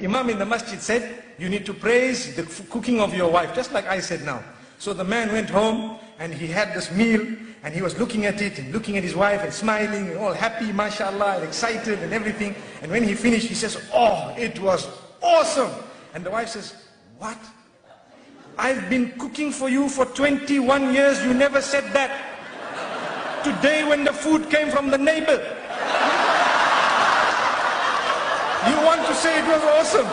Imam in the masjid said, you need to praise the cooking of your wife, just like I said now. So the man went home and he had this meal and he was looking at it and looking at his wife and smiling and all happy, mashallah, and excited and everything. And when he finished, he says, oh, it was awesome. And the wife says, what? I've been cooking for you for 21 years, you never said that. Today when the food came from the neighbor, you want to say it was awesome.